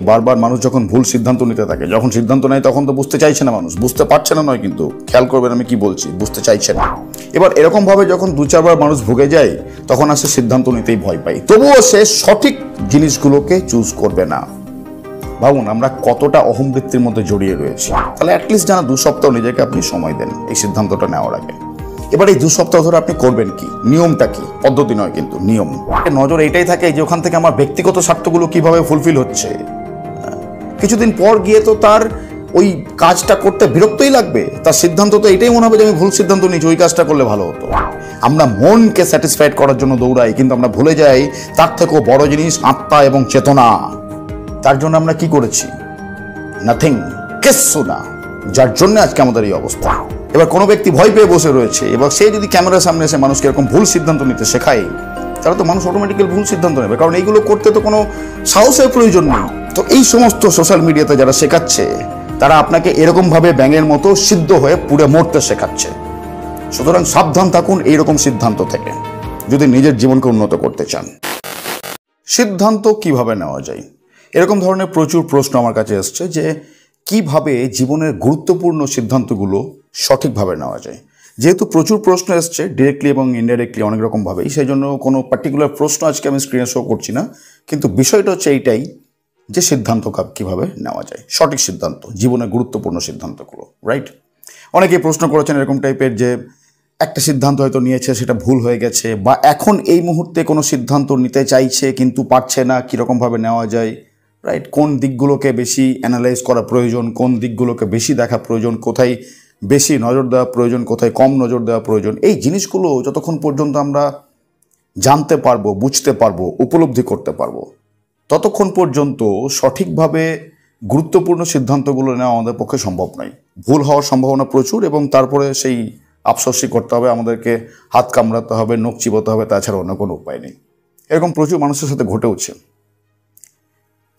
বারবার মানুষ যখন ভুল সিদ্ধান্ত নিতে থাকে, যখন সিদ্ধান্ত নেয় তখন তো বুঝতে চাইছে না মানুষ, বুঝতে পারছে না নয় কিন্তু, খেয়াল করবেন আমি কি বলছি, বুঝতে চাইছে না। এবার এরকম ভাবে যখন 2-4 বার মানুষ ভুগে যায় তখন আসে সিদ্ধান্ত নিতেই ভয় পাই, তবুও সে সঠিক জিনিসগুলোকে চুজ করবে না। ভাবুন আমরা কতটা অহংবৃত্তির মধ্যে জড়িয়ে রয়েছি। তাহলে অ্যাটলিস্ট জানা 2 সপ্তাহ নিজেকে আপনি সময় দেন এই সিদ্ধান্তটা নেওয়ার আগে। এবার এই 2 সপ্তাহ ধরে আপনি করবেন কি, নিয়মটা কি, পদ্ধতি নয় কিন্তু নিয়ম। নজর এইটাই থাকে যে ওখান থেকে আমার ব্যক্তিগত স্বার্থগুলো কিভাবে ফুলফিল হচ্ছে। কিছুদিন পর গিয়ে তো তার ওই কাজটা করতে বিরক্তই লাগবে, তার সিদ্ধান্ত তো এটাই মনে হবে যে আমি ভুল সিদ্ধান্ত নিয়েছি, ওই কাজটা করলে ভালো হতো। আমরা মনকে স্যাটিসফাইড করার জন্য দৌড়াই, কিন্তু আমরা ভুলে যাই তার থেকেও বড় জিনিস আত্মা এবং চেতনা। তার জন্য আমরা কি করেছি? নাথিং, কিচ্ছু না, যার জন্য আজকে আমাদের এই অবস্থা। এবার কোনো ব্যক্তি ভয় পেয়ে বসে রয়েছে, এবার সে যদি ক্যামেরার সামনে এসে মানুষকে এরকম ভুল সিদ্ধান্ত নিতে শেখায়, তাহলে তো মানুষ অটোমেটিক্যালি ভুল সিদ্ধান্ত নেবে, কারণ এইগুলো করতে তো কোনো সাহসের প্রয়োজন নেই। তো এই সমস্ত সোশ্যাল মিডিয়াতে যারা শেখাচ্ছে তারা আপনাকে এরকম ভাবে ব্যাঙের মতো সিদ্ধ হয়ে পুড়ে মরতে শেখাচ্ছে। সুতরাং সাবধান থাকুন এইরকম সিদ্ধান্ত থেকে যদি নিজের জীবনকে উন্নত করতে চান। সিদ্ধান্ত কিভাবে নেওয়া যায়, এরকম ধরনের প্রচুর প্রশ্ন আমার কাছে এসছে যে কিভাবে জীবনের গুরুত্বপূর্ণ সিদ্ধান্তগুলো সঠিকভাবে নেওয়া যায়। যেহেতু প্রচুর প্রশ্ন এসছে ডিরেক্টলি এবং ইনডাইরেক্টলি অনেক রকমভাবেই, সেই জন্য কোনো পার্টিকুলার প্রশ্ন আজকে আমি স্ক্রিনে শো করছি না, কিন্তু বিষয়টা হচ্ছে এইটাই যে সিদ্ধান্ত কিভাবে নেওয়া যায়, সঠিক সিদ্ধান্ত, জীবনের গুরুত্বপূর্ণ সিদ্ধান্তগুলো, রাইট? অনেকেই প্রশ্ন করেছেন এরকম টাইপের যে একটা সিদ্ধান্ত হয়তো নিয়েছে সেটা ভুল হয়ে গেছে, বা এখন এই মুহূর্তে কোনো সিদ্ধান্ত নিতে চাইছে কিন্তু পারছে না, কীরকমভাবে নেওয়া যায়, রাইট? কোন দিকগুলোকে বেশি অ্যানালাইজ করা প্রয়োজন, কোন দিকগুলোকে বেশি দেখা প্রয়োজন, কোথায় বেশি নজর দেওয়া প্রয়োজন, কোথায় কম নজর দেওয়া প্রয়োজন, এই জিনিসগুলো যতক্ষণ পর্যন্ত আমরা জানতে পারবো, বুঝতে পারবো, উপলব্ধি করতে পারবো, ততক্ষণ পর্যন্ত সঠিকভাবে গুরুত্বপূর্ণ সিদ্ধান্তগুলো নেওয়া আমাদের পক্ষে সম্ভব নয়। ভুল হওয়ার সম্ভাবনা প্রচুর, এবং তারপরে সেই আফসোসই করতে হবে, আমাদেরকে হাত কামড়াতে হবে, নখ চিবোতে হবে, তাছাড়া অন্য কোনো উপায় নেই। এরকম প্রচুর মানুষের সাথে ঘটেওছে।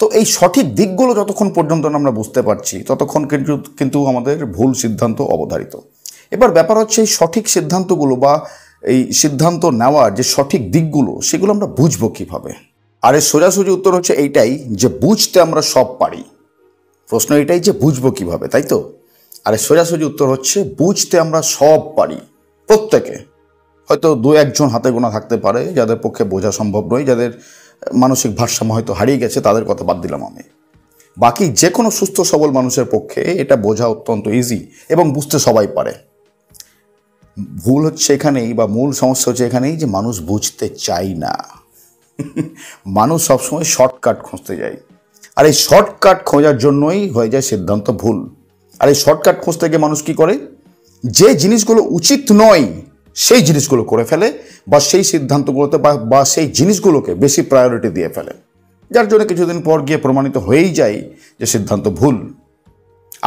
তো এই সঠিক দিকগুলো যতক্ষণ পর্যন্ত আমরা বুঝতে পারছি ততক্ষণ কিন্তু আমাদের ভুল সিদ্ধান্ত অবধারিত। এবার ব্যাপার হচ্ছে এই সঠিক সিদ্ধান্তগুলো বা এই সিদ্ধান্ত নেওয়ার যে সঠিক দিকগুলো সেগুলো আমরা বুঝবো কিভাবে। আর এর সোজাসুজি উত্তর হচ্ছে এইটাই যে বুঝতে আমরা সব পারি। প্রশ্ন এটাই যে বুঝবো কিভাবে, তাই তো? আর এর সোজাসুজি উত্তর হচ্ছে বুঝতে আমরা সব পারি, প্রত্যেকে। হয়তো 2-1 জন হাতে গোনা থাকতে পারে যাদের পক্ষে বোঝা সম্ভব নয়, যাদের মানসিক ভারসাম্য হয়তো হারিয়ে গেছে, তাদের কথা বাদ দিলাম আমি। বাকি যে কোনো সুস্থ সবল মানুষের পক্ষে এটা বোঝা অত্যন্ত ইজি এবং বুঝতে সবাই পারে। ভুল হচ্ছে এখানেই, বা মূল সমস্যা হচ্ছে এখানেই যে মানুষ বুঝতে চায় না। মানুষ সবসময় শর্টকাট খুঁজতে যায়, আর এই শর্টকাট খোঁজার জন্যই হয়ে যায় সিদ্ধান্ত ভুল। আর এই শর্টকাট খুঁজতে গিয়ে মানুষ কি করে, যে জিনিসগুলো উচিত নয় সেই জিনিসগুলো করে ফেলে, বা সেই সিদ্ধান্তগুলোতে বা সেই জিনিসগুলোকে বেশি প্রায়োরিটি দিয়ে ফেলে, যার জন্য কিছুদিন পর গিয়ে প্রমাণিত হয়েই যায় যে সিদ্ধান্ত ভুল।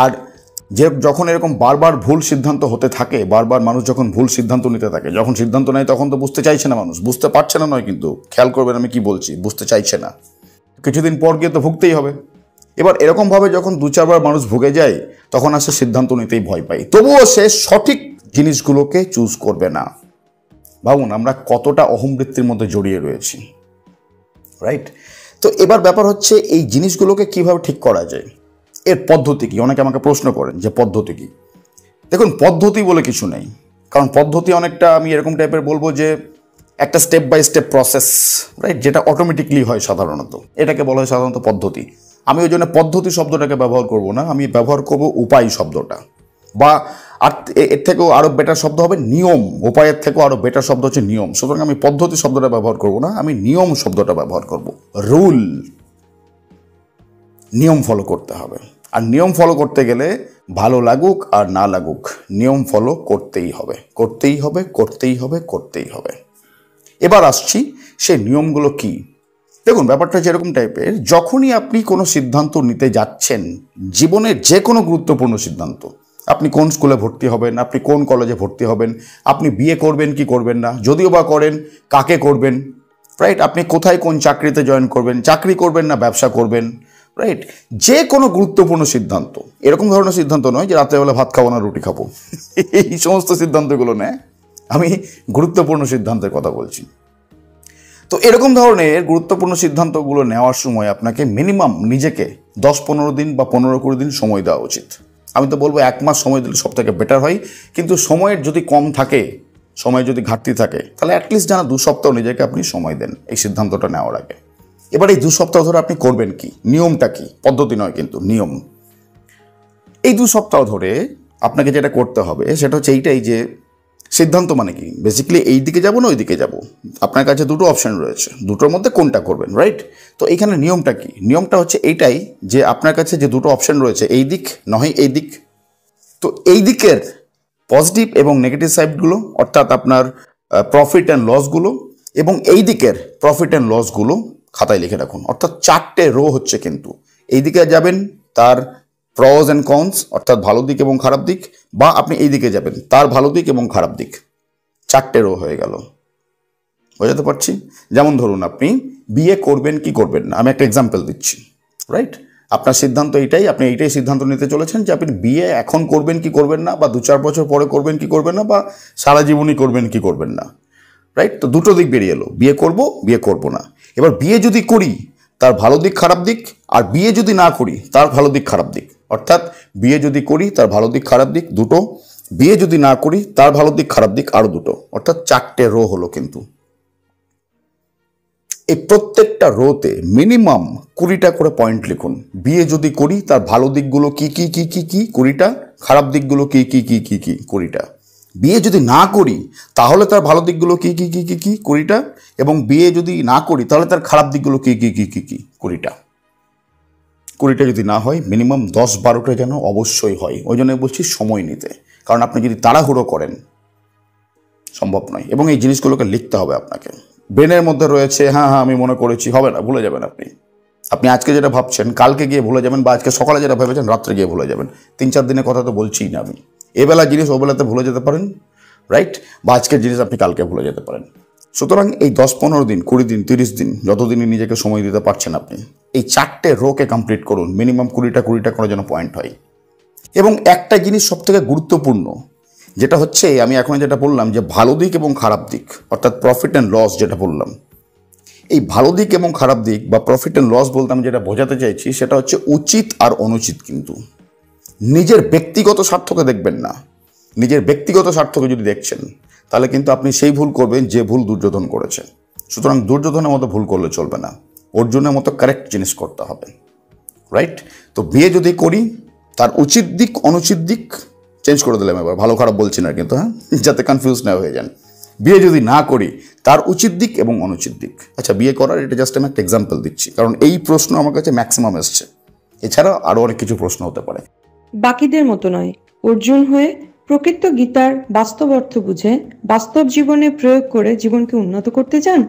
আর যখন এরকম বারবার ভুল সিদ্ধান্ত হতে থাকে, বারবার মানুষ যখন ভুল সিদ্ধান্ত নিতে থাকে, যখন সিদ্ধান্ত নেয় তখন তো বুঝতে চাইছে না মানুষ, বুঝতে পারছে না নয় কিন্তু, খেয়াল করবেন আমি কি বলছি, বুঝতে চাইছে না। কিছুদিন পর গিয়ে তো ভুগতেই হবে। এবার এরকমভাবে যখন 2-4 বার মানুষ ভুগে যায় তখন আসে সিদ্ধান্ত নিতেই ভয় পাই, তবুও সে সঠিক জিনিসগুলোকে চুজ করবে না। ভাবুন আমরা কতটা অহংবৃত্তির মধ্যে জড়িয়ে রয়েছি, রাইট? তো এবার ব্যাপার হচ্ছে এই জিনিসগুলোকে কিভাবে ঠিক করা যায়, এর পদ্ধতি কি? অনেকে আমাকে প্রশ্ন করেন যে পদ্ধতি কি। দেখুন পদ্ধতি বলে কিছু নেই, কারণ পদ্ধতি অনেকটা আমি এরকম টাইপের বলবো যে একটা step by step process, right, যেটা অটোমেটিকলি হয় সাধারণত, এটাকে বলা হয় সাধারণত পদ্ধতি। আমি ওই জন্য পদ্ধতি শব্দটাকে ব্যবহার করব না, আমি ব্যবহার করব উপায় শব্দটা, বা আর এর থেকেও আরও বেটার শব্দ হবে নিয়ম। উপায়ের থেকেও আরও বেটার শব্দ হচ্ছে নিয়ম। সুতরাং আমি পদ্ধতি শব্দটা ব্যবহার করব না, আমি নিয়ম শব্দটা ব্যবহার করব। রুল, নিয়ম ফলো করতে হবে। আর নিয়ম ফলো করতে গেলে ভালো লাগুক আর না লাগুক নিয়ম ফলো করতেই হবে, করতেই হবে, করতেই হবে, করতেই হবে। এবার আসছি সেই নিয়মগুলো কি। দেখুন ব্যাপারটা যেরকম টাইপের, যখনই আপনি কোনো সিদ্ধান্ত নিতে যাচ্ছেন, জীবনের যে কোনো গুরুত্বপূর্ণ সিদ্ধান্ত, আপনি কোন স্কুলে ভর্তি হবেন, আপনি কোন কলেজে ভর্তি হবেন, আপনি বিয়ে করবেন কি করবেন না, যদিও বা করেন কাকে করবেন, রাইট, আপনি কোথায় কোন চাকরিতে জয়েন করবেন, চাকরি করবেন না ব্যবসা করবেন, রাইট, যে কোনো গুরুত্বপূর্ণ সিদ্ধান্ত, এরকম ধরনের সিদ্ধান্ত নয় যে রাত্রেবেলা ভাত খাবো না রুটি খাবো, এই সমস্ত সিদ্ধান্তগুলো নেয়, আমি গুরুত্বপূর্ণ সিদ্ধান্তের কথা বলছি। তো এরকম ধরনের গুরুত্বপূর্ণ সিদ্ধান্তগুলো নেওয়ার সময় আপনাকে মিনিমাম নিজেকে 10-15 দিন বা 15-20 দিন সময় দেওয়া উচিত। আমি তো বলবো 1 মাস সময় দিলে সব থেকে বেটার হয়, কিন্তু সময়ের যদি কম থাকে, সময় যদি ঘাটতি থাকে, তাহলে অ্যাটলিস্ট যেন 2 সপ্তাহ নিজেকে আপনি সময় দেন এই সিদ্ধান্তটা নেওয়ার আগে। এবার এই 2 সপ্তাহ ধরে আপনি করবেন কি, নিয়মটা কি, পদ্ধতি নয় কিন্তু নিয়ম। এই 2 সপ্তাহ ধরে আপনাকে যেটা করতে হবে সেটা হচ্ছে এইটাই, যে সিদ্ধান্ত মানে কি, বেসিক্যালি এই দিকে যাবো না ওই দিকে যাবো, আপনার কাছে দুটো অপশন রয়েছে, দুটোর মধ্যে কোনটা করবেন, রাইট? তো এইখানে নিয়মটা কি, নিয়মটা হচ্ছে এইটাই যে আপনার কাছে যে দুটো অপশন রয়েছে, এই দিক নয় এই দিক, তো এই দিকের পজিটিভ এবং নেগেটিভ সাইডগুলো, অর্থাৎ আপনার প্রফিট অ্যান্ড লসগুলো, এবং এই দিকের প্রফিট অ্যান্ড লসগুলো খাতায় লিখে রাখুন। অর্থাৎ 4টে রো হচ্ছে, কিন্তু এই দিকে যাবেন তার প্রস অ্যান্ড কনস, অর্থাৎ ভালো দিক এবং খারাপ দিক, বা আপনি এই দিকে যাবেন তার ভালো দিক এবং খারাপ দিক। 4টে রো হয়ে গেল, বোঝাতে পারছি? যেমন ধরুন আপনি বিয়ে করবেন কি করবেন না, আমি একটা এক্সাম্পল দিচ্ছি, রাইট? আপনার সিদ্ধান্ত এইটাই, আপনি এইটাই সিদ্ধান্ত নিতে চলেছেন যে আপনি বিয়ে এখন করবেন কি করবেন না, বা 2-4 বছর পরে করবেন কি করবেন না, বা সারা জীবনই করবেন কি করবেন না, রাইট? তো দুটো দিক বেরিয়ে এলো, বিয়ে করব, বিয়ে করব না। এবার বিয়ে যদি করি তার ভালো দিক খারাপ দিক, আর বিয়ে যদি না করি তার ভালো দিক খারাপ দিক। অর্থাৎ বিয়ে যদি করি তার ভালো দিক খারাপ দিক দুটো, বিয়ে যদি না করি তার ভালো দিক খারাপ দিক আরো দুটো, অর্থাৎ 4টে রো হলো। কিন্তু এই প্রত্যেকটা রোতে মিনিমাম 20টা করে পয়েন্ট লিখুন। বিয়ে যদি করি তার ভালো দিকগুলো কি কি কি কি কি 20টা, খারাপ দিকগুলো কি কি কি কি কি 20টা। বিয়ে যদি না করি তাহলে তার ভালো দিকগুলো কি কি কি কি কি 20টা, এবং বিয়ে যদি না করি তাহলে তার খারাপ দিকগুলো কি কি কি কি কি 20টা। 20টা যদি না হয় মিনিমাম 10-12টা যেন অবশ্যই হয়। ওই জন্য বলছি সময় নিতে, কারণ আপনি যদি তাড়াহুড়ো করেন সম্ভব নয়। এবং এই জিনিসগুলোকে লিখতে হবে আপনাকে। ব্রেনের মধ্যে রয়েছে হ্যাঁ হ্যাঁ আমি মনে করেছি, হবে না, ভুলে যাবেন আপনি। আপনি আজকে যেটা ভাবছেন কালকে গিয়ে ভুলে যাবেন, বা আজকে সকালে যেটা ভেবেছেন রাত্রে গিয়ে ভুলে যাবেন। 3-4 দিনের কথা তো বলছিই না আমি। এবেলা জিনিস ওবেলাতে ভুলে যেতে পারেন, রাইট? বা আজকের জিনিস আপনি কালকে ভুলে যেতে পারেন। সুতরাং এই 10-15 দিন, 20 দিন, 30 দিন, যতদিনই নিজেকে সময় দিতে পারছেন আপনি, এই 4টে রোকে কমপ্লিট করুন। মিনিমাম 20টা করে যেন পয়েন্ট হয়। এবং একটা জিনিস সব থেকে গুরুত্বপূর্ণ, যেটা হচ্ছে আমি এখন যেটা বললাম যে ভালো দিক এবং খারাপ দিক, অর্থাৎ প্রফিট অ্যান্ড লস যেটা বললাম, এই ভালো দিক এবং খারাপ দিক বা প্রফিট অ্যান্ড লস বলতে আমি যেটা বোঝাতে চাইছি সেটা হচ্ছে উচিত আর অনুচিত। কিন্তু নিজের ব্যক্তিগত স্বার্থকে দেখবেন না। নিজের ব্যক্তিগত স্বার্থকে যদি দেখছেন তাহলে কিন্তু আপনি সেই ভুল করবেন যে ভুল দুর্যোধন করেছে। সুতরাং দুর্যোধনের মতো ভুল করলে চলবে না, অর্জুনের মতো কারেক্ট জিনিস করতে হবে, রাইট? তো বিয়ে যদি করি তার উচিত দিক অনুচিত দিক চেঞ্জ করে দিলাম, এবার ভালো খারাপ বলছি না কিন্তু, হ্যাঁ, যাতে কনফিউজ না হয়ে যান। বিয়ে যদি না করি তার উচিত দিক এবং অনুচিত দিক। আচ্ছা, বিয়ে করার এটা জাস্ট আমি একটা এক্সাম্পল দিচ্ছি, কারণ এই প্রশ্ন আমার কাছে ম্যাক্সিমাম এসছে। এছাড়া আরও অনেক কিছু প্রশ্ন হতে পারে। বাকিদের মতো নয়, অর্জুন হয়ে প্রকৃত গীতার বাস্তব অর্থ বুঝে বাস্তব জীবনে প্রয়োগ করে জীবনকে উন্নত করতে চান?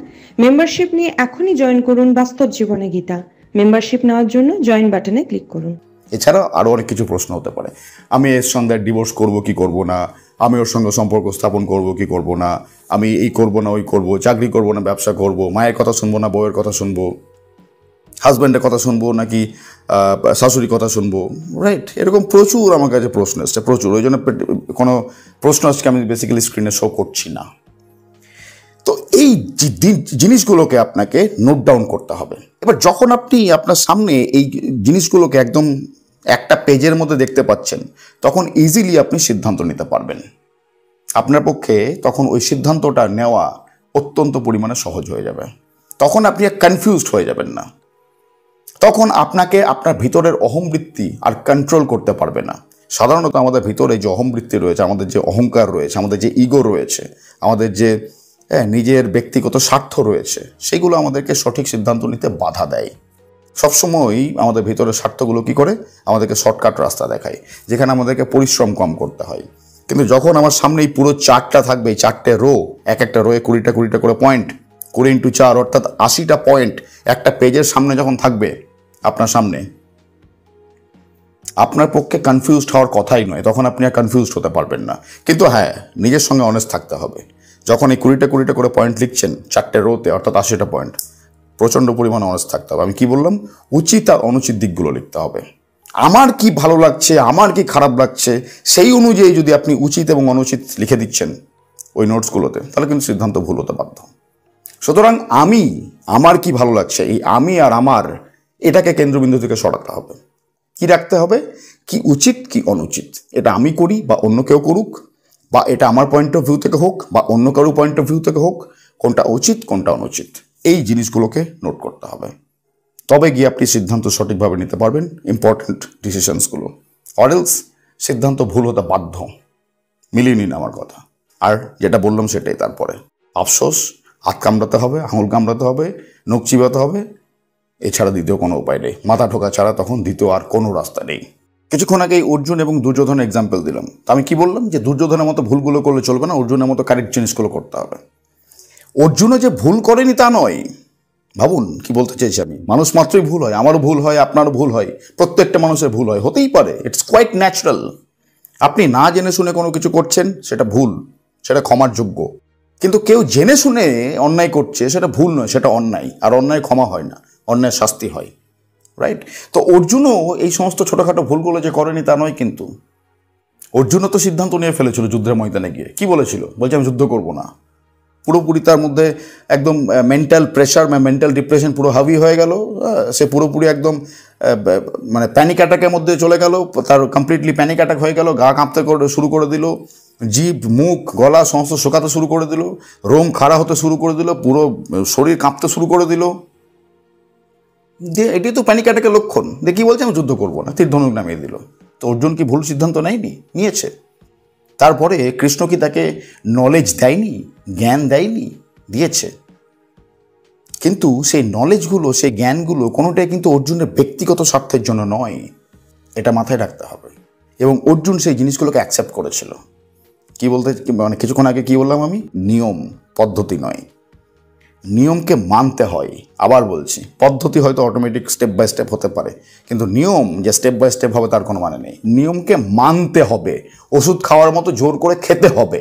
মেম্বারশিপ নিয়ে এখনই জয়েন করুন বাস্তব জীবনে গীতা। মেম্বারশিপ নেওয়ার জন্য জয়েন বাটনে ক্লিক করুন। এছাড়া আরও অনেক কিছু প্রশ্ন হতে পারে। আমি এর সঙ্গে ডিভোর্স করব কি করব না, আমি ওর সঙ্গে সম্পর্ক স্থাপন করব কি করব না, আমি এই করব না ওই করব, চাকরি করব না ব্যবসা করব, মায়ের কথা শুনবো না বউয়ের কথা শুনবো, হাজব্যান্ডের কথা শুনবো নাকি শাশুড়ির কথা শুনবো, রাইট? এরকম প্রচুর আমার কাছে প্রশ্ন এসছে, প্রচুর। ওই জন্য কোনো প্রশ্ন আজকে আমি বেসিক্যালি স্ক্রিনে শো করছি না। তো এই জিনিসগুলোকে আপনাকে নোট ডাউন করতে হবে। এবার যখন আপনি আপনার সামনে এই জিনিসগুলোকে একদম একটা পেজের মধ্যে দেখতে পাচ্ছেন, তখন ইজিলি আপনি সিদ্ধান্ত নিতে পারবেন। আপনার পক্ষে তখন ওই সিদ্ধান্তটা নেওয়া অত্যন্ত পরিমাণে সহজ হয়ে যাবে। তখন আপনি কনফিউজড হয়ে যাবেন না। তখন আপনাকে আপনার ভিতরের অহংবৃত্তি আর কন্ট্রোল করতে পারবে না। সাধারণত আমাদের ভিতরে যে অহংবৃত্তি রয়েছে, আমাদের যে অহংকার রয়েছে, আমাদের যে ইগো রয়েছে, আমাদের যে নিজের ব্যক্তিগত স্বার্থ রয়েছে, সেগুলো আমাদেরকে সঠিক সিদ্ধান্ত নিতে বাধা দেয়। সবসময়ই আমাদের ভিতরের স্বার্থগুলো কি করে, আমাদেরকে শর্টকাট রাস্তা দেখায়, যেখানে আমাদেরকে পরিশ্রম কম করতে হয়। কিন্তু যখন আমার সামনে এই পুরো চার্টটা থাকবে, 4টে রো, এক একটা রোয়ে 20টা করে পয়েন্ট, 20 × 4 অর্থাৎ 80টা পয়েন্ট একটা পেজের সামনে যখন থাকবে আপনার সামনে, আপনার পক্ষে কনফিউজড হওয়ার কথাই নয়। তখন আপনি আর কনফিউজড হতে পারবেন না। কিন্তু হ্যাঁ, নিজের সঙ্গে অনেস্ট থাকতে হবে। যখন এই 20টা করে পয়েন্ট লিখছেন 4টে রোতে, অর্থাৎ 80টা পয়েন্ট, প্রচণ্ড পরিমাণে অনেস্ট থাকতে হবে। আমি কি বললাম, উচিত আর অনুচিত দিকগুলো লিখতে হবে। আমার কি ভালো লাগছে, আমার কি খারাপ লাগছে, সেই অনুযায়ী যদি আপনি উচিত এবং অনুচিত লিখে দিচ্ছেন ওই নোটসগুলোতে, তাহলে কিন্তু সিদ্ধান্ত ভুল হতে বাধ্য। সুতরাং আমার কি ভালো লাগছে, এই আমি আর আমার, এটাকে কেন্দ্রবিন্দু থেকে সরাতে হবে। কি রাখতে হবে? কি উচিত কি অনুচিত, এটা আমি করি বা অন্য কেউ করুক, বা এটা আমার পয়েন্ট অফ ভিউ থেকে হোক বা অন্য কারো পয়েন্ট অফ ভিউ থেকে হোক, কোনটা উচিত কোনটা অনুচিত, এই জিনিসগুলোকে নোট করতে হবে। তবে গিয়ে আপনি সিদ্ধান্ত সঠিকভাবে নিতে পারবেন ইম্পর্ট্যান্ট ডিসিশনসগুলো। অরেলস সিদ্ধান্ত ভুল হতে বাধ্য। মিলিয়ে নিন আমার কথা। আর যেটা বললাম সেটাই তারপরে আফসোস, হাত কামড়াতে হবে, আঙুল কামড়াতে হবে, নখ চিবাতে হবে, এছাড়া দ্বিতীয় কোনো উপায় নেই। মাথা ঠোকা ছাড়া তখন দ্বিতীয় আর কোনো রাস্তা নেই। কিছুক্ষণ আগেই অর্জুন এবং দুর্যোধনের এক্সাম্পল দিলাম। আমি কি বললাম? যে দুর্যোধনের মতো ভুলগুলো করলে চলবে না, অর্জুনের মতো কারেক্ট জিনিসগুলো করতে হবে। অর্জুনও যে ভুল করেনি তা নয়। ভাবুন কি বলতে চাইছি আমি। মানুষ মাত্রই ভুল হয়, আমারও ভুল হয়, আপনারও ভুল হয়, প্রত্যেকটা মানুষের ভুল হয়, হতেই পারে, ইটস কোয়াইট ন্যাচারাল। আপনি না জেনে শুনে কোনো কিছু করছেন, সেটা ভুল, সেটা ক্ষমার যোগ্য। কিন্তু কেউ জেনে শুনে অন্যায় করছে, সেটা ভুল নয়, সেটা অন্যায়। আর অন্যায় ক্ষমা হয় না, অন্যায় শাস্তি হয়, রাইট? তো অর্জুনও এই সমস্ত ছোটোখাটো ভুলগুলো যে করেনি তা নয়, কিন্তু অর্জুনও তো সিদ্ধান্ত নিয়ে ফেলেছিল যুদ্ধের ময়দানে গিয়ে। কি বলেছিল? বলছে আমি যুদ্ধ করব না। পুরোপুরি তার মধ্যে একদম মেন্টাল প্রেশার, মেন্টাল ডিপ্রেশন পুরো হাবি হয়ে গেল। সে পুরোপুরি একদম মানে প্যানিক অ্যাটাকের মধ্যে চলে গেল। তার কমপ্লিটলি প্যানিক অ্যাটাক হয়ে গেল। গা কাঁপতে শুরু করে দিল, জিভ মুখ গলা সমস্ত শুকাতে শুরু করে দিল, রোম খাড়া হতে শুরু করে দিল, পুরো শরীর কাঁপতে শুরু করে দিল। দিয়ে এটি তো প্যানিক অ্যাটাকের লক্ষণ। দিয়ে কী বলছে? আমি যুদ্ধ করবো না, তীর ধনুক নামিয়ে দিল। তো অর্জুন কি ভুল সিদ্ধান্ত নেয়নি? নিয়েছে। তারপরে কৃষ্ণ কি তাকে নলেজ দেয়নি, জ্ঞান দেয়নি? দিয়েছে। কিন্তু সেই নলেজগুলো, সেই জ্ঞানগুলো কোনোটাই কিন্তু অর্জুনের ব্যক্তিগত স্বার্থের জন্য নয়, এটা মাথায় রাখতে হবে। এবং অর্জুন সেই জিনিসগুলোকে অ্যাকসেপ্ট করেছিল। কি বলতে, মানে কিছুক্ষণ আগে কি বললাম আমি? নিয়ম পদ্ধতি নয়, নিয়মকে মানতে হয়। আবার বলছি, পদ্ধতি হয়তো অটোমেটিক স্টেপ বাই স্টেপ হতে পারে, কিন্তু নিয়ম যে স্টেপ বাই স্টেপ হবে তার কোনো মানে নেই। নিয়মকে মানতে হবে, ওষুধ খাওয়ার মতো জোর করে খেতে হবে,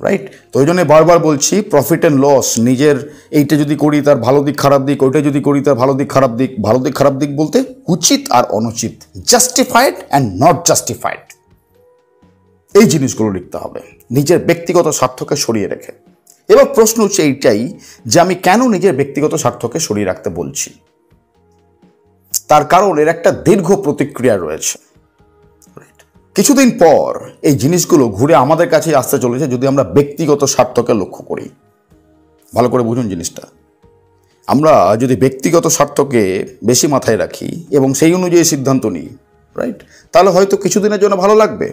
রাইট? তো ওই জন্য বারবার বলছি, প্রফিট অ্যান্ড লস, নিজের এইটা যদি করি তার ভালো দিক খারাপ দিক, ওইটা যদি করি তার ভালো দিক খারাপ দিক। ভালো দিক খারাপ দিক বলতে উচিত আর অনুচিত, জাস্টিফাইড অ্যান্ড নট জাস্টিফাইড, এই জিনিসগুলো লিখতে হবে নিজের ব্যক্তিগত স্বার্থকে সরিয়ে রেখে। এবার প্রশ্ন হচ্ছে এইটাই যে আমি কেন নিজের ব্যক্তিগত স্বার্থকে সরিয়ে রাখতে বলছি? তার কারণ এর একটা দীর্ঘ প্রতিক্রিয়া রয়েছে। কিছুদিন পর এই জিনিসগুলো ঘুরে আমাদের কাছে আসতে চলেছে যদি আমরা ব্যক্তিগত স্বার্থকে লক্ষ্য করি। ভালো করে বুঝুন জিনিসটা। আমরা যদি ব্যক্তিগত স্বার্থকে বেশি মাথায় রাখি এবং সেই অনুযায়ী সিদ্ধান্ত নিই, রাইট, তাহলে হয়তো কিছুদিনের জন্য ভালো লাগবে,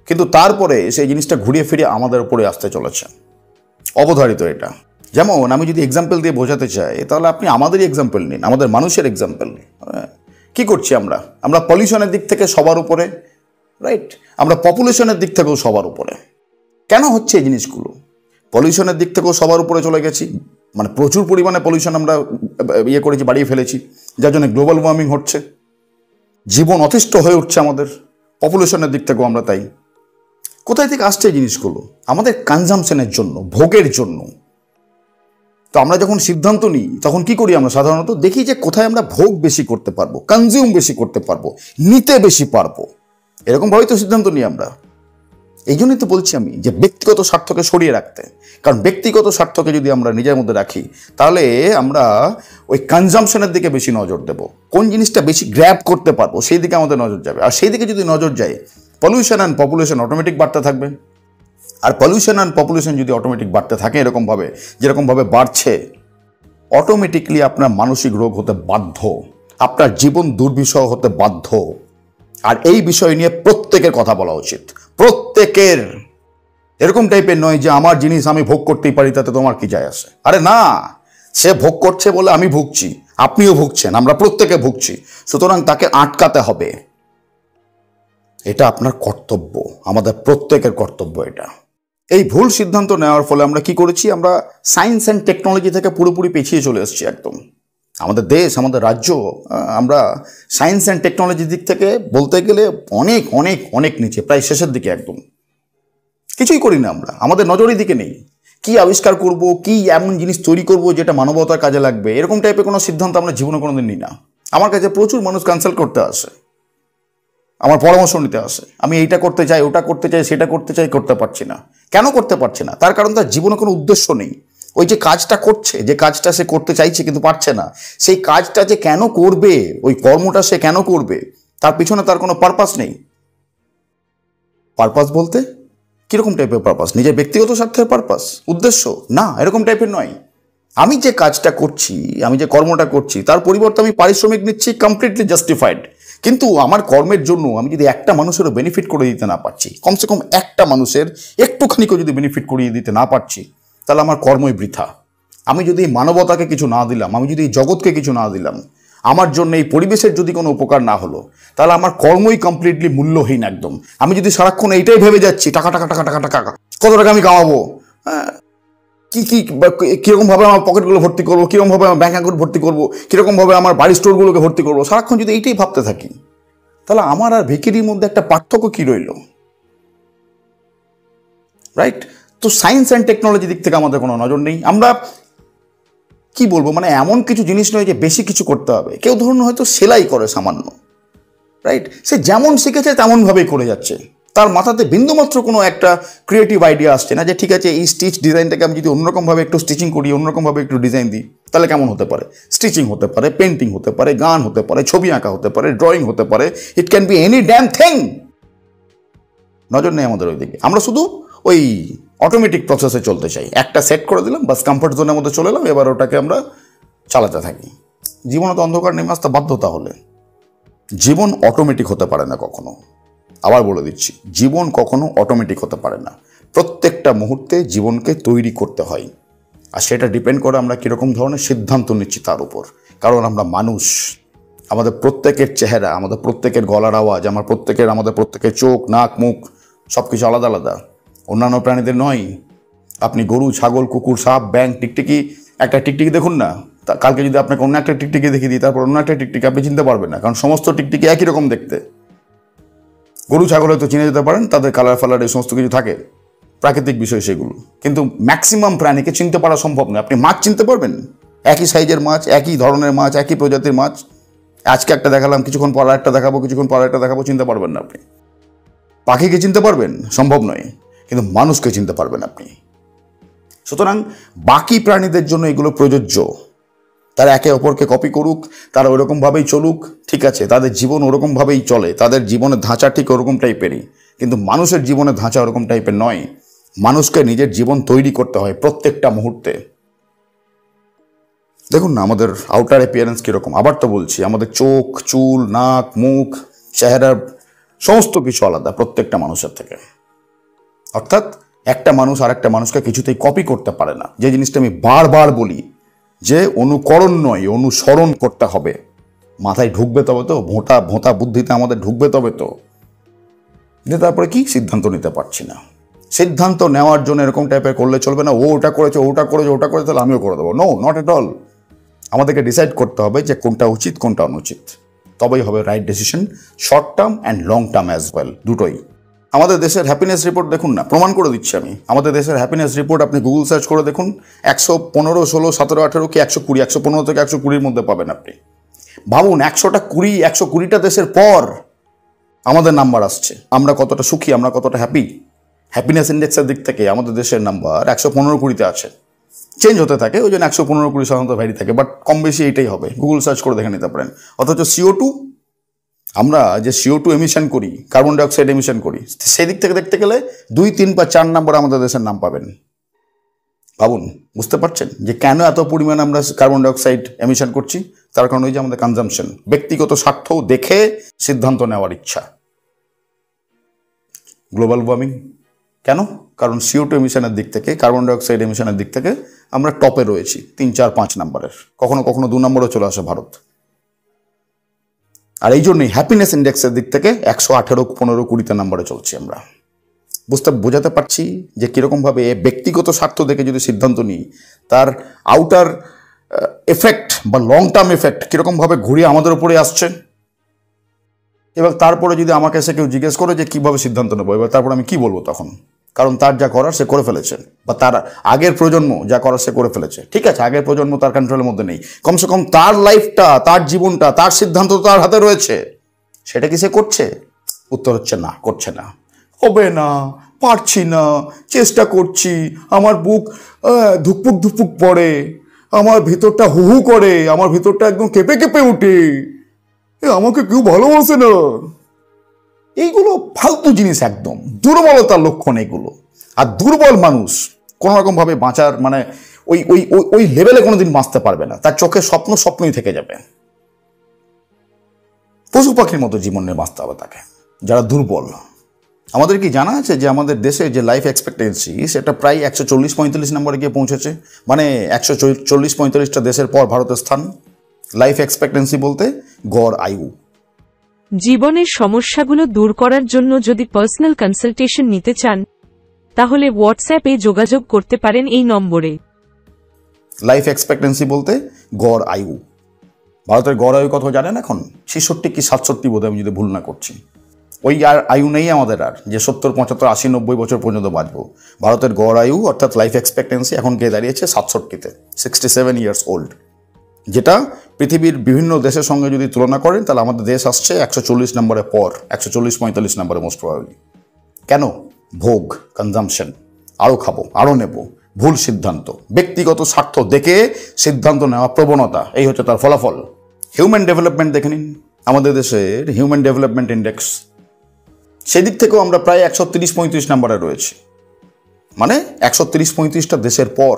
কিন্তু তারপরে সেই জিনিসটা ঘুরিয়ে ফিরে আমাদের উপরে আসতে চলেছে, অবধারিত এটা। যেমন আমি যদি এক্সাম্পল দিয়ে বোঝাতে চাই, তাহলে আপনি আমাদেরই এক্সাম্পল নিন, আমাদের মানুষের এক্সাম্পল। কি করছি আমরা পলিউশনের দিক থেকে সবার উপরে, রাইট? আমরা পপুলেশনের দিক থেকেও সবার উপরে। কেন হচ্ছে এই জিনিসগুলো? পলিউশনের দিক থেকেও সবার উপরে চলে গেছি, মানে প্রচুর পরিমাণে পলিউশন আমরা করেছি, বাড়িয়ে ফেলেছি, যার জন্য গ্লোবাল ওয়ার্মিং হচ্ছে, জীবন অতিষ্ঠ হয়ে উঠছে আমাদের। পপুলেশনের দিক থেকেও আমরা তাই। কোথায় থেকে আসছে এই জিনিসগুলো? আমাদের কনজামশনের জন্য, ভোগের জন্য। তো আমরা যখন সিদ্ধান্ত নিই তখন কি করি? আমরা সাধারণত দেখি যে কোথায় আমরা ভোগ বেশি করতে পারবো, কনজিউম বেশি করতে পারবো, নিতে বেশি পারবো, এরকমভাবেই তো সিদ্ধান্ত নিই আমরা। এই জন্যই তো বলছি আমি যে ব্যক্তিগত স্বার্থকে সরিয়ে রাখতে। কারণ ব্যক্তিগত স্বার্থকে যদি আমরা নিজের মধ্যে রাখি, তাহলে আমরা ওই কনজামশনের দিকে বেশি নজর দেব, কোন জিনিসটা বেশি গ্র্যাব করতে পারবো সেই দিকে আমাদের নজর যাবে। আর সেই দিকে যদি নজর যায়, পলিউশন অ্যান্ড পপুলেশন অটোমেটিক বাড়তে থাকবে। আর পলিউশন অ্যান্ড পপুলেশন যদি অটোমেটিক বাড়তে থাকে এরকমভাবে, যেরকমভাবে বাড়ছে, অটোমেটিকলি আপনার মানসিক রোগ হতে বাধ্য, আপনার জীবন দুর্বিষহ হতে বাধ্য। আর এই বিষয় নিয়ে প্রত্যেকের কথা বলা উচিত, প্রত্যেকের। এরকম টাইপের নয় যে আমার জিনিস আমি ভোগ করতেই পারি, তাতে তোমার কি যায় আসে। আরে না, সে ভোগ করছে বলে আমি ভুগছি, আপনিও ভুগছেন, আমরা প্রত্যেকে ভুগছি, সুতরাং তাকে আটকাতে হবে। এটা আপনার কর্তব্য, আমাদের প্রত্যেকের কর্তব্য এটা। এই ভুল সিদ্ধান্ত নেওয়ার ফলে আমরা কি করেছি? আমরা সায়েন্স অ্যান্ড টেকনোলজি থেকে পুরোপুরি পিছিয়ে চলে এসেছি একদম। আমাদের দেশ, আমাদের রাজ্য, আমরা সায়েন্স অ্যান্ড টেকনোলজির দিক থেকে বলতে গেলে অনেক অনেক অনেক নিচে, প্রায় শেষের দিকে একদম। কিছুই করি না আমরা, আমাদের নজরের দিকে নেই। কি আবিষ্কার করব, কি এমন জিনিস তৈরি করব যেটা মানবতার কাজে লাগবে, এরকম টাইপের কোনো সিদ্ধান্ত আমরা জীবনে কোনোদিন নিই না। আমার কাছে প্রচুর মানুষ কনসাল্ট করতে আসে, আমার পরামর্শ নিতে আসে। আমি এইটা করতে চাই, ওটা করতে চাই, সেটা করতে চাই, করতে পারছি না। কেন করতে পারছি না? তার কারণ তার জীবনে কোনো উদ্দেশ্য নেই। ওই যে কাজটা করছে, যে কাজটা সে করতে চাইছে কিন্তু পারছে না, সেই কাজটা যে কেন করবে, ওই কর্মটা সে কেন করবে, তার পিছনে তার কোনো পারপাস নেই। পারপাস বলতে কিরকম টাইপের পারপাস? নিজের ব্যক্তিগত স্বার্থের পারপাস, উদ্দেশ্য? না, এরকম টাইপের নয়। আমি যে কাজটা করছি, আমি যে কর্মটা করছি, তার পরিবর্তে আমি পারিশ্রমিক নিচ্ছি, কমপ্লিটলি জাস্টিফাইড। কিন্তু আমার কর্মের জন্য আমি যদি একটা মানুষেরও বেনিফিট করে দিতে না পারছি, কমসে কম একটা মানুষের একটুখানিকেও যদি বেনিফিট করিয়ে দিতে না পারছি, তাহলে আমার কর্মই বৃথা। আমি যদি মানবতাকে কিছু না দিলাম, আমি যদি জগৎকে কিছু না দিলাম, আমার জন্য এই পরিবেশের যদি কোনো উপকার না হলো, তাহলে আমার কর্মই কমপ্লিটলি মূল্যহীন একদম। আমি যদি সারাক্ষণ এইটাই ভেবে যাচ্ছি টাকা টাকা টাকা টাকা টাকা, কত টাকা আমি কামাবো, কি কি কীরকমভাবে আমার পকেটগুলো ভর্তি করবো, কীরকমভাবে আমার ব্যাঙ্ক অ্যাকাউন্ট ভর্তি করবো, কীরকমভাবে আমার বাড়ির স্টোরগুলোকে ভর্তি করবো, সারাক্ষণ যদি এইটাই ভাবতে থাকি, তাহলে আমার আর ভিখিরির মধ্যে একটা পার্থক্য কী রইল? রাইট? তো সায়েন্স অ্যান্ড টেকনোলজি দিক থেকে আমাদের কোনো নজর নেই। আমরা কি বলবো, মানে এমন কিছু জিনিস নয় যে বেশি কিছু করতে হবে। কেউ ধরুন হয়তো সেলাই করে সামান্য, রাইট, সে যেমন শিখেছে তেমনভাবেই করে যাচ্ছে, তার মাথাতে বিন্দুমাত্র কোনো একটা ক্রিয়েটিভ আইডিয়া আসছে না যে ঠিক আছে এই স্টিচ ডিজাইনটাকে আমি যদি অন্যরকমভাবে একটু স্টিচিং করি, অন্যরকমভাবে একটু ডিজাইন দিই, তাহলে কেমন হতে পারে। স্টিচিং হতে পারে, পেন্টিং হতে পারে, গান হতে পারে, ছবি আঁকা হতে পারে, ড্রয়িং হতে পারে, it can be any damn thing. নজর নেই আমাদের ওই দিকে। আমরা শুধু ওই অটোমেটিক প্রসেসে চলতে চাই, একটা সেট করে দিলাম, বাস কমফর্ট জোনের মধ্যে চলে এলাম, এবার ওটাকে আমরা চালাতে থাকি। জীবনে তো অন্ধকার নেমে আসতে বাধ্য। তাহলে জীবন অটোমেটিক হতে পারে না কখনো। আবার বলে দিচ্ছি, জীবন কখনো অটোমেটিক হতে পারে না। প্রত্যেকটা মুহূর্তে জীবনকে তৈরি করতে হয়, আর সেটা ডিপেন্ড করে আমরা কীরকম ধরনের সিদ্ধান্ত নিচ্ছি তার উপর। কারণ আমরা মানুষ, আমাদের প্রত্যেকের চেহারা, আমাদের প্রত্যেকের গলার আওয়াজ, আমাদের প্রত্যেকের চোখ, নাক, মুখ সব কিছু আলাদা আলাদা, অন্যান্য প্রাণীদের নয়। আপনি গরু, ছাগল, কুকুর, সাপ, ব্যাঙ, টিকটিকি, একটা টিকটিকি দেখুন না, কালকে যদি আপনাকে অন্য একটা টিকটিকি দেখিয়ে দিই, তারপর অন্য একটা টিকটিকি, আপনি চিনতে পারবেন না, কারণ সমস্ত টিকটিকি একই রকম দেখতে। গরু, ছাগল হয়তো চিনে যেতে পারেন, তাদের কালার ফালার এই সমস্ত কিছু থাকে, প্রাকৃতিক বিষয় সেগুলো, কিন্তু ম্যাক্সিমাম প্রাণীকে চিনতে পারা সম্ভব নয়। আপনি মাছ চিনতে পারবেন? একই সাইজের মাছ, একই ধরনের মাছ, একই প্রজাতির মাছ, আজকে একটা দেখালাম, কিছুক্ষণ পর একটা দেখাবো, কিছুক্ষণ পর একটা দেখাবো, চিনতে পারবেন না আপনি। পাখিকে চিনতে পারবেন? সম্ভব নয়। কিন্তু মানুষকে চিনতে পারবেন আপনি। সুতরাং বাকি প্রাণীদের জন্য এগুলো প্রযোজ্য। তারা একে অপরকে কপি করুক, তারা ওরকমভাবেই চলুক, ঠিক আছে, তাদের জীবন ওরকমভাবেই চলে, তাদের জীবনের ধাঁচা ঠিক ওরকম টাইপেরই। কিন্তু মানুষের জীবনের ধাঁচা ওরকম টাইপের নয়। মানুষকে নিজের জীবন তৈরি করতে হয় প্রত্যেকটা মুহূর্তে। দেখুন না আমাদের আউটার অ্যাপিয়ারেন্স কীরকম। আবার তো বলছি, আমাদের চোখ, চুল, নাক, মুখ, চেহারার সমস্ত কিছু আলাদা প্রত্যেকটা মানুষের থেকে। অর্থাৎ একটা মানুষ আর একটা মানুষকে কিছুতেই কপি করতে পারে না। যে জিনিসটা আমি বারবার বলি, যে অনুকরণ নয়, অনুসরণ করতে হবে। মাথায় ঢুকবে তবে তো, ভোঁতা বুদ্ধিতে আমাদের ঢুকবে তবে তো। যে তারপরে কি সিদ্ধান্ত নিতে পারছি না। সিদ্ধান্ত নেওয়ার জন্য এরকম টাইপের করলে চলবে না, ও ওটা করেছে, তাহলে আমিও করে দেবো। No, not at all. আমাদেরকে ডিসাইড করতে হবে যে কোনটা উচিত, কোনটা অনুচিত, তবেই হবে right decision, short term and long term as well, দুটোই। আমাদের দেশের হ্যাপিনেস রিপোর্ট দেখুন না, প্রমাণ করে দিচ্ছি আমি। আমাদের দেশের হ্যাপিনেস রিপোর্ট আপনি গুগল সার্চ করে দেখুন, 115, 16, 17, 18 কি 120, 115 থেকে 120-র মধ্যে পাবেন আপনি। ভাবুন 120টা দেশের পর আমাদের নাম্বার আসছে। আমরা কতটা সুখী, আমরা কতটা হ্যাপি। হ্যাপিনেস ইন্ডেক্সের দিক থেকে আমাদের দেশের নাম্বার 115-20-তে আছে। চেঞ্জ হতে থাকে, ওই জন্য 115-20 সাধারণত ভ্যারি থাকে, বাট কম বেশি এইটাই হবে। গুগল সার্চ করে দেখে নিতে পারেন। অথচ CO2, আমরা যে CO2 এমিশন করি, কার্বন ডাইঅক্সাইড এমিশন করি, সেই দিক থেকে দেখতে গেলে 2, 3 বা 4 নম্বরে আমাদের দেশের নাম পাবেন। ভাবুন, বুঝতে পারছেন যে কেন এত পরিমাণে আমরা কার্বন ডাইঅক্সাইড এমিশন করছি? তার কারণ ওই যে আমাদের কনজাম্পশন, ব্যক্তিগত স্বার্থ দেখে সিদ্ধান্ত নেওয়ার ইচ্ছা। গ্লোবাল ওয়ার্মিং কেন? কারণ CO2 এমিশনের দিক থেকে, কার্বন ডাইঅক্সাইড এমিশনের দিক থেকে আমরা টপে রয়েছি, 3, 4, 5 নম্বরের, কখনো কখনো 2 নম্বরেও চলে আসে ভারত। আর এই জন্যই হ্যাপিনেস ইন্ডেক্সের দিক থেকে 118, 15, 20 নম্বরে চলছি আমরা। বোঝাতে পারছি যে কীরকমভাবে ব্যক্তিগত স্বার্থ দেখে যদি সিদ্ধান্ত নিই, তার আউটার এফেক্ট বা লং টার্ম এফেক্ট কীরকমভাবে ঘুরিয়ে আমাদের উপরে আসছে। এবার তারপরে যদি আমাকে এসে কেউ জিজ্ঞেস করে যে কীভাবে সিদ্ধান্ত নেবো, এবার তারপর আমি কি বলবো তখন? কারণ তার যা করার সে করে ফেলেছে, বা তার আগের প্রজন্ম যা করার সে করে ফেলেছে। ঠিক আছে, আগের প্রজন্ম তার কন্ট্রোলের মধ্যে নেই, কমসে কম তার লাইফটা, তার জীবনটা, তার সিদ্ধান্ত তার হাতে রয়েছে। সেটা কি সে করছে? উত্তর হচ্ছে না, করছে না, হবে না, পারছি না, চেষ্টা করছি, আমার বুক ধুকপুক ধুকপুক পড়ে, আমার ভিতরটা হু হু করে, আমার ভিতরটা একদম কেঁপে কেঁপে ওঠে, আমাকে কেউ ভালোবাসে না। এইগুলো ফালতু জিনিস, একদম দুর্বলতার লক্ষণ এগুলো। আর দুর্বল মানুষ কোনো রকম ভাবে বাঁচার মানে ওই ওই ওই লেভেলে কোনোদিন বাঁচতে পারবে না। তার চোখে স্বপ্নই থেকে যাবে। পশু পাখির মতো জীবন নিয়ে বাঁচতে হবে তাকে, যারা দুর্বল। আমাদের কি জানা আছে যে আমাদের দেশে যে লাইফ এক্সপেক্টেন্সি সেটা প্রায় 140-45 নম্বরে গিয়ে পৌঁছেছে। মানে 140-45টা দেশের পর ভারতের স্থান লাইফ এক্সপেক্টেন্সি বলতে, গড় আয়ু। জীবনের সমস্যাগুলো দূর করার জন্য যদি পার্সোনাল কনসালটেশন নিতে চান তাহলে হোয়াটসঅ্যাপে যোগাযোগ করতে পারেন এই নম্বরে। লাইফ এক্সপেক্টেন্সি বলতে গড় আয়ু। ভারতের গড় আয়ু কত জানেন এখন? 66 কি 67 বোধ হয়, আমি যদি ভুল না করছি। ওই আর আয়ু নেই আমাদের আর, যে 70, 75, 80, 90 বছর পর্যন্ত বাঁচবো। ভারতের গড় আয়ু অর্থাৎ লাইফ এক্সপেক্টেন্সি এখন গিয়ে দাঁড়িয়েছে 67-তে, 67 ইয়ার্স ওল্ড। যেটা পৃথিবীর বিভিন্ন দেশের সঙ্গে যদি তুলনা করেন তাহলে আমাদের দেশ আসছে 140 নম্বরে পর, 140-45 নম্বরে মোস্ট প্রবাবলি। কেন? ভোগ, কনজামশন, আরও খাবো, আরও নেব, ভুল সিদ্ধান্ত, ব্যক্তিগত স্বার্থ দেখে সিদ্ধান্ত নেওয়া প্রবণতা, এই হচ্ছে তার ফলাফল। হিউম্যান ডেভেলপমেন্ট দেখে নিন, আমাদের দেশের হিউম্যান ডেভেলপমেন্ট ইন্ডেক্স, সেদিক থেকেও আমরা প্রায় 130-35 নম্বরে রয়েছি। মানে 130-35টা দেশের পর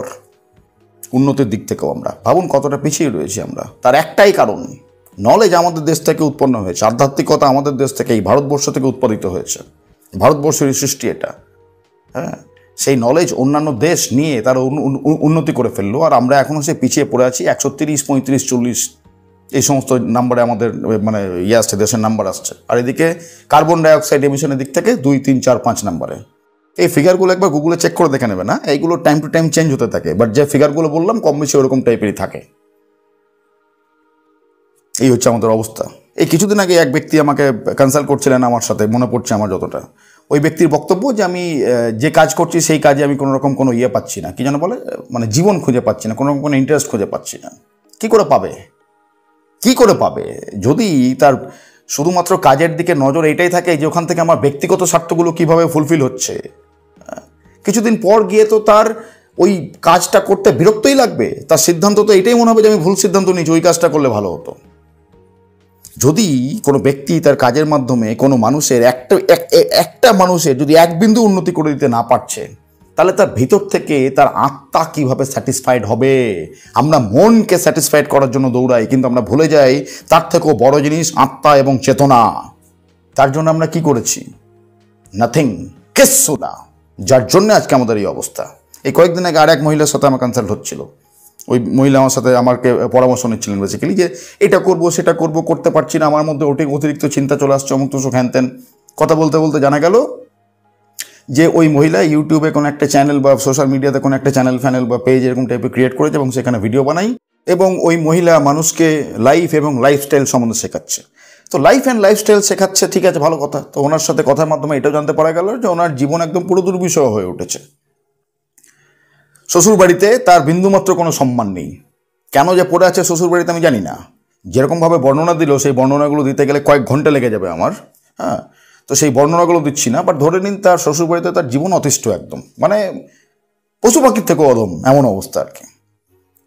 উন্নতির দিক থেকেও আমরা ভাবুন কতটা পিছিয়ে রয়েছি আমরা। তার একটাই কারণ, নলেজ আমাদের দেশ থেকে উৎপন্ন হয়েছে, আধ্যাত্মিকতা আমাদের দেশ থেকে, এই ভারতবর্ষ থেকে উৎপাদিত হয়েছে, ভারতবর্ষের সৃষ্টি এটা। হ্যাঁ, সেই নলেজ অন্যান্য দেশ নিয়ে তারা উন্নতি করে ফেললো, আর আমরা এখনও সে পিছিয়ে পড়ে আছি। 130, 35, 40 এই সমস্ত নাম্বারে আমাদের মানে আসছে, দেশের নাম্বার আসছে। আর এদিকে কার্বন ডাইঅক্সাইড এমিশনের দিক থেকে 2, 3, 4, 5 নাম্বারে। এই ফিগারগুলো একবার গুগলে চেক করে দেখে নেবে না, এইগুলো টাইম টু টাইম চেঞ্জ হতে থাকে, বাট যে ফিগারগুলো বললাম কম বেশি ওরকম টাইপেরই থাকে। এই হচ্ছে আমাদের অবস্থা। এই কিছুদিন আগে এক ব্যক্তি আমাকে কনসাল্ট করছিলেন আমার সাথে, মনে পড়ছে আমার যতটা। ওই ব্যক্তির বক্তব্য যে আমি যে কাজ করছি সেই কাজে আমি কোনো রকম কোনো পাচ্ছি না, কি যেন বলে, মানে জীবন খুঁজে পাচ্ছি না, কোনো রকম কোনো ইন্টারেস্ট খুঁজে পাচ্ছি না। কি করে পাবে? কি করে পাবে যদি তার শুধুমাত্র কাজের দিকে নজর এইটাই থাকে যে ওখান থেকে আমার ব্যক্তিগত স্বার্থগুলো কিভাবে ফুলফিল হচ্ছে। কিছুদিন পর গিয়ে তো তার ওই কাজটা করতে বিরক্তই লাগবে, তার সিদ্ধান্ত তো এটাই মনে হবে যে আমি ভুল সিদ্ধান্ত নিয়েছি, ওই কাজটা করলে ভালো হতো। যদি কোনো ব্যক্তি তার কাজের মাধ্যমে কোনো মানুষের একটা মানুষের যদি এক বিন্দু উন্নতি করে দিতে না পারছে, তাহলে তার ভিতর থেকে তার আত্মা কিভাবে স্যাটিসফাইড হবে? আমরা মনকে স্যাটিসফাইড করার জন্য দৌড়াই, কিন্তু আমরা ভুলে যাই তার থেকেও বড় জিনিস আত্মা এবং চেতনা। তার জন্য আমরা কি করেছি? নাথিং, কিচ্ছু না। যার জন্য আজকে আমাদের এই অবস্থা। এই কয়েকদিন আগে আর এক মহিলার সাথে আমার কনসাল্ট হচ্ছিল। ওই মহিলা আমার সাথে আমাকে পরামর্শ নিচ্ছিলেন বেসিক্যালি, যে এটা করব সেটা করব, করতে পারছি না, আমার মধ্যে অতিরিক্ত চিন্তা চলে আসছে, অমুক তুসুক হ্যান ত্যান। কথা বলতে বলতে জানা গেল যে ওই মহিলা ইউটিউবে কোনো একটা চ্যানেল বা সোশ্যাল মিডিয়াতে কোনো একটা চ্যানেল ফ্যানেল বা পেজ এরকম টাইপের ক্রিয়েট করেছে এবং সেখানে ভিডিও বানাই, এবং ওই মহিলা মানুষকে লাইফ এবং লাইফস্টাইল সম্বন্ধে শেখাচ্ছে। তো লাইফ অ্যান্ড লাইফস্টাইল শেখাচ্ছে, ঠিক আছে, ভালো কথা। তো ওনার সাথে কথার মাধ্যমে এটাও জানতে পারা গেল যে ওনার জীবন একদম পুরো দুর্বিষহ হয়ে উঠেছে। শ্বশুরবাড়িতে তার বিন্দুমাত্র কোনো সম্মান নেই। কেন যে পড়ে আছে শ্বশুরবাড়িতে আমি জানি না। যেরকমভাবে বর্ণনা দিল, সেই বর্ণনাগুলো দিতে গেলে কয়েক ঘন্টা লেগে যাবে আমার। হ্যাঁ, তো সেই বর্ণনাগুলো দিচ্ছি না, বাট ধরে নিন তার শ্বশুরবাড়িতে তার জীবন অতিষ্ঠ, একদম মানে পশু পাখির থেকেও অদম, এমন অবস্থা আর কি।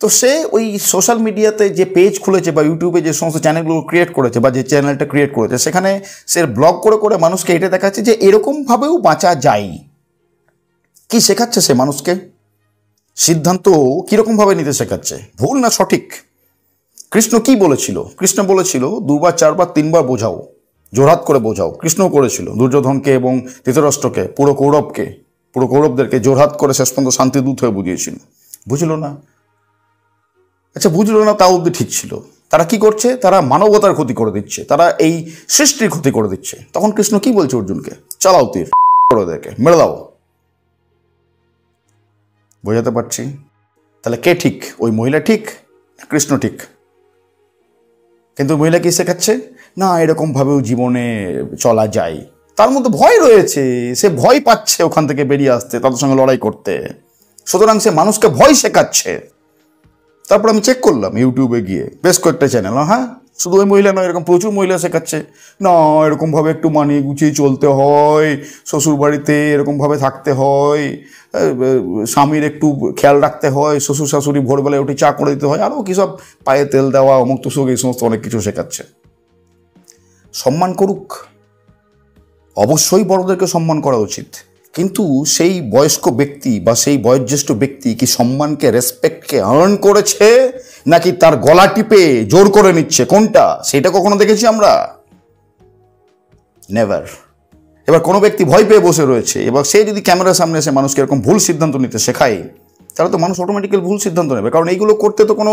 তো সে ওই সোশ্যাল মিডিয়াতে যে পেজ খুলেছে বা ইউটিউবে যে সমস্ত চ্যানেলগুলো ক্রিয়েট করেছে বা যে চ্যানেলটা ক্রিয়েট করেছে, সেখানে সে ব্লগ করে করে মানুষকে এটা দেখাচ্ছে যে এরকমভাবেও বাঁচা যায়। কি শেখাচ্ছে সে মানুষকে? সিদ্ধান্ত কীরকমভাবে নিতে শেখাচ্ছে, ভুল না সঠিক? কৃষ্ণ কি বলেছিল? কৃষ্ণ বলেছিল 2 বার 4 বার 3 বার বোঝাও, জোরহাত করে বোঝাও। কৃষ্ণও করেছিল দুর্যোধনকে এবং ধৃতরাষ্ট্রকে, পুরো কৌরবদেরকে জোরহাত করে শেষ পর্যন্ত শান্তিদূত হয়ে বুঝিয়েছিল। বুঝলো না? আচ্ছা, বুঝলো না তাও অব্দি ঠিক ছিল। তারা কি করছে? তারা মানবতার ক্ষতি করে দিচ্ছে, তারা এই সৃষ্টির ক্ষতি করে দিচ্ছে। তখন কৃষ্ণ কি বলছে অর্জুনকে? চালাও তীর, ওদেরকে মেরে দাও। বোঝাতে পারছি? তাহলে কে ঠিক? ওই মহিলা ঠিক, কৃষ্ণ ঠিক? কিন্তু মহিলা কি শেখাচ্ছে? না, এরকমভাবেও জীবনে চলা যায়। তার মধ্যে ভয় রয়েছে, সে ভয় পাচ্ছে ওখান থেকে বেরিয়ে আসতে, তাদের সঙ্গে লড়াই করতে। সুতরাং সে মানুষকে ভয় শেখাচ্ছে। তারপর আমি চেক করলাম ইউটিউবে গিয়ে বেশ কয়েকটা চ্যানেল, হ্যাঁ, শুধু ওই মহিলা নয়, এরকম প্রচুর মহিলা শেখাচ্ছে না এরকমভাবে একটু মানিয়ে গুছিয়ে চলতে হয়, শ্বশুর বাড়িতে এরকমভাবে থাকতে হয়, স্বামীর একটু খেয়াল রাখতে হয়, শ্বশুর শাশুড়ি ভোরবেলায় উঠে চা করে দিতে হয়, আরও কী সব পায়ে তেল দেওয়া অমুক তুসুক এই সমস্ত অনেক কিছু শেখাচ্ছে। সম্মান করুক, অবশ্যই বড়দেরকে সম্মান করা উচিত, কিন্তু সেই বয়স্ক ব্যক্তি বা সেই বয়োজ্যেষ্ঠ ব্যক্তি কি সম্মানকে, রেসপেক্টকে আর্ন করেছে নাকি তার গলা টিপে জোর করে নিচ্ছে, কোনটা সেটা কখনো দেখেছি আমরা? নেভার। এবার কোনো ব্যক্তি ভয় পেয়ে বসে রয়েছে, এবার সে যদি ক্যামেরার সামনে এসে মানুষকে এরকম ভুল সিদ্ধান্ত নিতে শেখায়, তাহলে তো মানুষ অটোমেটিক্যালি ভুল সিদ্ধান্ত নেবে, কারণ এইগুলো করতে তো কোনো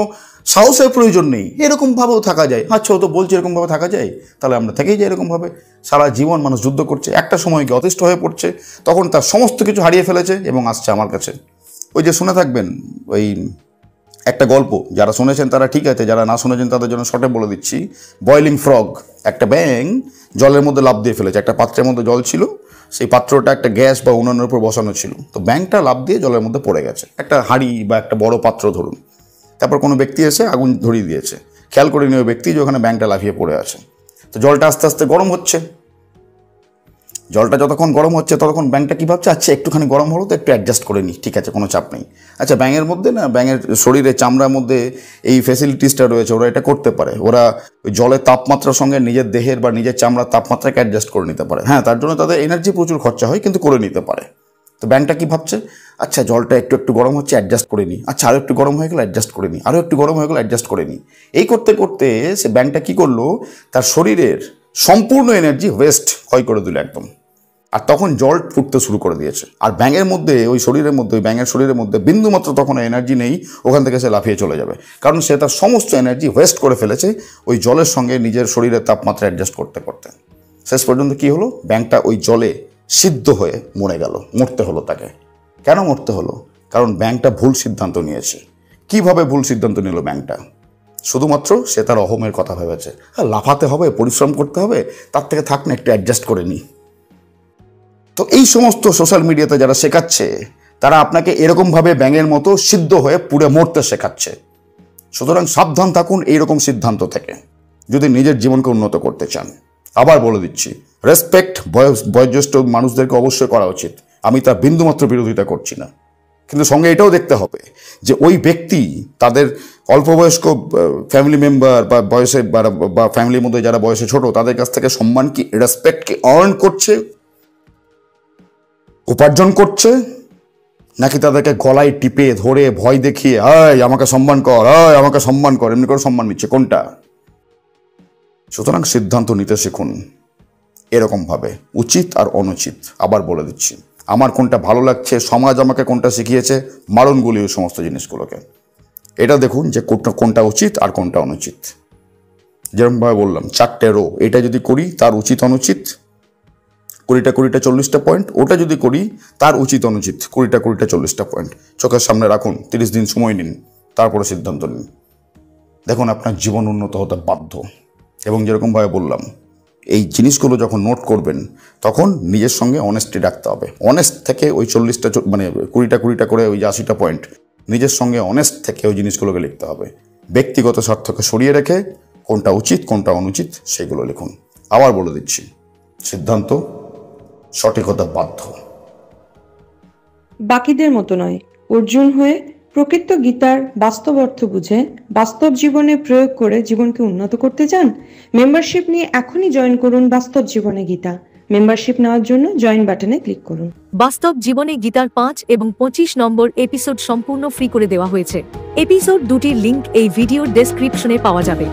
সাহসের প্রয়োজন নেই। এরকমভাবেও থাকা যায়, আচ্ছা ও তো বলছে এরকমভাবে থাকা যায়, তাহলে আমরা থেকেই যাই এরকমভাবে। সারা জীবন মানুষ যুদ্ধ করছে, একটা সময় কি অতিষ্ঠ হয়ে পড়ছে, তখন তার সমস্ত কিছু হারিয়ে ফেলেছে এবং আসছে আমার কাছে। ওই যে শুনে থাকবেন ওই একটা গল্প, যারা শুনেছেন তারা ঠিক আছে, যারা না শুনেছেন তাদের জন্য শর্টে বলে দিচ্ছি। বয়লিং ফ্রগ, একটা ব্যাঙ জলের মধ্যে লাফ দিয়ে ফেলেছে, একটা পাত্রের মধ্যে জল ছিল, সেই পাত্রটা একটা গ্যাস বা উনুনের উপর বসানো ছিল, তো ব্যাঙটা লাফ দিয়ে জলের মধ্যে পড়ে গেছে, একটা হাঁড়ি বা একটা বড় পাত্র ধরুন। তারপর কোনো ব্যক্তি এসে আগুন ধরিয়ে দিয়েছে, খেয়াল করে নিয়ে ব্যক্তি যে ওখানে ব্যাঙটা লাফিয়ে পড়ে আছে। তো জলটা আস্তে আস্তে গরম হচ্ছে, জলটা যতক্ষণ গরম হচ্ছে ততক্ষণ ব্যাঙটা কী ভাবছে, আচ্ছা একটুখানি গরম হলো তো একটু অ্যাডজাস্ট করে নিই, ঠিক আছে কোনো চাপ নেই। আচ্ছা ব্যাঙের মধ্যে না, ব্যাঙের শরীরে চামড়ার মধ্যে এই ফ্যাসিলিটিসটা রয়েছে, ওরা এটা করতে পারে, ওরা ওই জলের তাপমাত্রার সঙ্গে নিজের দেহের বা নিজের চামড়ার তাপমাত্রাকে অ্যাডজাস্ট করে নিতে পারে। হ্যাঁ, তার জন্য তাদের এনার্জি প্রচুর খরচা হয়, কিন্তু করে নিতে পারে। তো ব্যাঙটা কী ভাবছে, আচ্ছা জলটা একটু একটু গরম হচ্ছে, অ্যাডজাস্ট করে নিই, আচ্ছা আরও একটু গরম হয়ে গেলো, অ্যাডজাস্ট করে নিই, আরও একটু গরম হয়ে গেলো, অ্যাডজাস্ট করে নিই। এই করতে করতে সে ব্যাঙটা কী করলো, তার শরীরের সম্পূর্ণ এনার্জি ওয়েস্ট ক্ষয় করে দিল একদম, আর তখন জল ফুটতে শুরু করে দিয়েছে। আর ব্যাঙের মধ্যে, ওই শরীরের মধ্যে, ওই ব্যাঙের শরীরের মধ্যে বিন্দুমাত্র তখন এনার্জি নেই, ওখান থেকে সে লাফিয়ে চলে যাবে, কারণ সে তার সমস্ত এনার্জি ওয়েস্ট করে ফেলেছে ওই জলের সঙ্গে নিজের শরীরের তাপমাত্রা অ্যাডজাস্ট করতে করতে। শেষ পর্যন্ত কি হলো, ব্যাঙটা ওই জলে সিদ্ধ হয়ে মরে গেল, মরতে হলো তাকে। কেন মরতে হলো? কারণ ব্যাঙটা ভুল সিদ্ধান্ত নিয়েছে। কিভাবে ভুল সিদ্ধান্ত নিল ব্যাঙটা? শুধুমাত্র সে তার অহমের কথা ভেবেছে, লাফাতে হবে, পরিশ্রম করতে হবে, তার থেকে থাক না একটু অ্যাডজাস্ট করে নিই। তো এই সমস্ত সোশ্যাল মিডিয়াতে যারা শেখাচ্ছে, তারা আপনাকে এরকমভাবে ব্যাঙের মতো সিদ্ধ হয়ে পুড়ে মরতে শেখাচ্ছে। সুতরাং সাবধান থাকুন এইরকম সিদ্ধান্ত থেকে, যদি নিজের জীবনকে উন্নত করতে চান। আবার বলে দিচ্ছি, রেসপেক্ট বয়োজ্যেষ্ঠ মানুষদেরকে অবশ্যই করা উচিত, আমি তার বিন্দুমাত্র বিরোধিতা করছি না, কিন্তু সঙ্গে এটাও দেখতে হবে যে ওই ব্যক্তি তাদের অল্পবয়স্ক ফ্যামিলি মেম্বার বা বয়সে বা ফ্যামিলির মধ্যে যারা বয়সে ছোট, তাদের কাছ থেকে সম্মান কি, রেসপেক্ট কি আর্ন করছে, উপার্জন করছে, নাকি তাদেরকে গলায় টিপে ধরে ভয় দেখিয়ে আয় আমাকে সম্মান কর, আয় আমাকে সম্মান কর, এমনি করে সম্মান নিচ্ছে, কোনটা? সুতরাং সিদ্ধান্ত নিতে শিখুন এরকমভাবে, উচিত আর অনুচিত। আবার বলে দিচ্ছি, আমার কোনটা ভালো লাগছে, সমাজ আমাকে কোনটা শিখিয়েছে, মারণ গুলি ওই সমস্ত জিনিসগুলোকে। এটা দেখুন যে কোনটা উচিত আর কোনটা অনুচিত। যেরকমভাবে বললাম 4টে রো, এটা যদি করি তার উচিত অনুচিত 20টা 40টা পয়েন্ট, ওটা যদি করি তার উচিত অনুচিত 20টা 40টা পয়েন্ট। চোখের সামনে রাখুন, 30 দিন সময় নিন, তারপরে সিদ্ধান্ত নিন। দেখুন আপনার জীবন উন্নত হতে বাধ্য। এবং যেরকমভাবে বললাম, এই জিনিসগুলো যখন নোট করবেন তখন নিজের সঙ্গে অনেস্টি রাখতে হবে। অনেস্ট থেকে ওই 40টা মানে 20টা করে ওই 80টা পয়েন্ট নিজের সঙ্গে অনেস্ট থেকে ওই জিনিসগুলোকে লিখতে হবে। ব্যক্তিগত স্বার্থকে সরিয়ে রেখে কোনটা উচিত কোনটা অনুচিত সেগুলো লিখুন। আবার বলে দিচ্ছি, সিদ্ধান্ত সঠিক হতে বাধ্য। বাকিদের মতো নয়, অর্জুন হয়ে প্রকৃত গীতার বাস্তব অর্থ বুঝে বাস্তব জীবনে প্রয়োগ করে জীবনকে উন্নত করতে চান? মেম্বারশিপ নিয়ে এখনই জয়েন করুন বাস্তব জীবনে গীতা। মেম্বারশিপ নেওয়ার জন্য জয়েন বাটনে ক্লিক করুন। বাস্তব জীবনে গীতার 5 এবং 25 নম্বর এপিসোড সম্পূর্ণ ফ্রি করে দেওয়া হয়েছে। এপিসোড দুটির লিংক এই ভিডিওর ডেসক্রিপশনে পাওয়া যাবে।